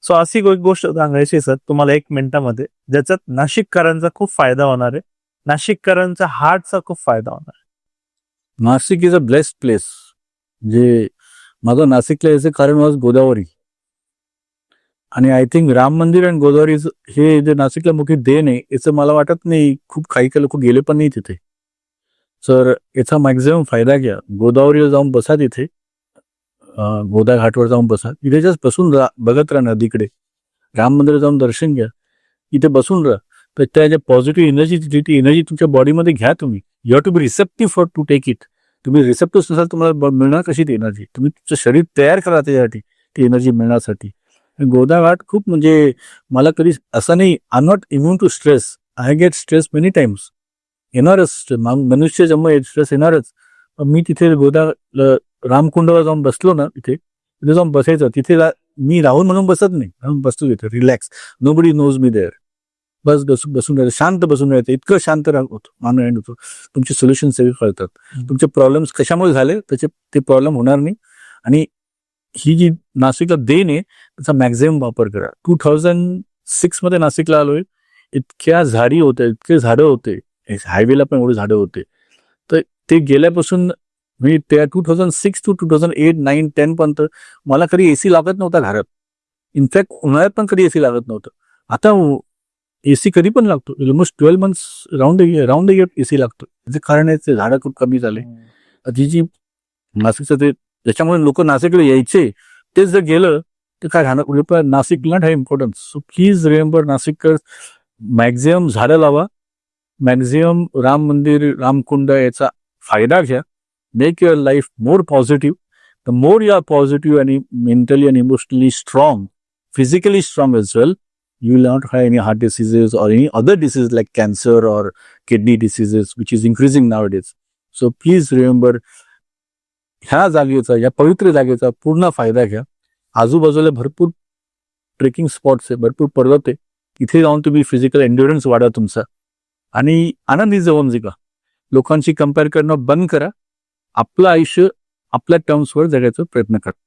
So अशी एक गोष्ट सांगायची सर तुम्हाला 1 मिनिटामध्ये, ज्याच्यात नाशिककरांचा खूप फायदा होणार आहे, नाशिककरांचा हार्टचा खूप फायदा होणार आहे. Nashik is a blessed place. जे माझं नाशिकला यायचं कारण वॉज गोदावरी. आणि आय थिंक राम मंदिर आणि गोदावरी हे जे नाशिकला मोठी देण आहे, याचं मला वाटत नाही खूप काही लोक गेले पण नाही तिथे. तर याचा मॅक्झिमम फायदा घ्या. गोदावरीला जाऊन बसा तिथे, गोदा घाटवर जाऊन बसा, तिथे जस्ट बसून बघत राहा नदीकडे. राम मंदिरात जाऊन दर्शन घ्या, इथे बसून राहा. तर त्या ज्या पॉझिटिव्ह एनर्जी ती एनर्जी तुमच्या बॉडीमध्ये घ्या तुम्ही. You have to be receptive for to take it. तुम्ही रिसेप्टिव्ह नसाल तुम्हाला मिळणार कशी ती एनर्जी? तुम्ही तुमचं शरीर तयार करा त्याच्यासाठी, ती एनर्जी मिळण्यासाठी. गोदा घाट खूप म्हणजे मला कधी असं नाही, I not immune to stress. I get stress many times. येणारच मनुष्य जन्म स्ट्रेस येणारच. मी तिथे गोदा रामकुंडला जाऊन बसलो ना, तिथे जाऊन बसायचं. तिथे मी राहून म्हणून बसत नाही, राहून बसतो तिथे relax. Nobody knows me there. बस बसून राहायचं, शांत बसून राहायचं. इतकं शांत होतो मानव होतो. तुमचे सोल्युशन सगळे कळतात. तुमचे प्रॉब्लेम्स कशामुळे झाले ते प्रॉब्लेम होणार नाही. आणि ही जी नाशिकला देण आहे त्याचा मॅक्झिमम वापर करा. 2006 मध्ये नाशिकला आलोय, इतक्या झाडी होत्या, इतके झाडं होते, हायवेला पण एवढे झाडं होते. तर ते गेल्यापासून म्हणजे त्या 2006 टू 2008, 9, 10 पर्यंत मला कधी एसी लागत नव्हता घरात. इनफॅक्ट उन्हाळ्यात पण कधी एसी लागत नव्हतं. आता एसी कधी पण लागतो. Almost 12 months round the year AC लागतो. त्याचे कारण आहे ते झाडं खूप कमी झाले. जी नाशिकचं ते ज्याच्यामुळे लोक नाशिकला यायचे तेच जर गेलं तर काय राहणार. Nashik not have importance. So please remember नाशिककर, मॅक्झिमम झाडं लावा, मॅक्झिमम राम मंदिर रामकुंड याचा फायदा घ्या. Make your life more positive. The more you are positive आणि mentally and emotionally strong, physically strong as well, you will not have any heart diseases or any other disease like cancer or kidney diseases, which is increasing nowadays. So please remember, ह्या जागेचा, या पवित्र जागेचा पूर्ण फायदा घ्या. आजूबाजूला भरपूर ट्रेकिंग स्पॉट्स आहे, भरपूर पर्वत आहे. इथे जाऊन तुम्ही फिजिकल एन्ड्युरन्स वाढा तुमचा आणि आनंदी जीवन जगा. लोकांशी कम्पेअर करणं बंद करा. आपलं आयुष्य आपल्या टर्म्सवर जगायचा प्रयत्न करा.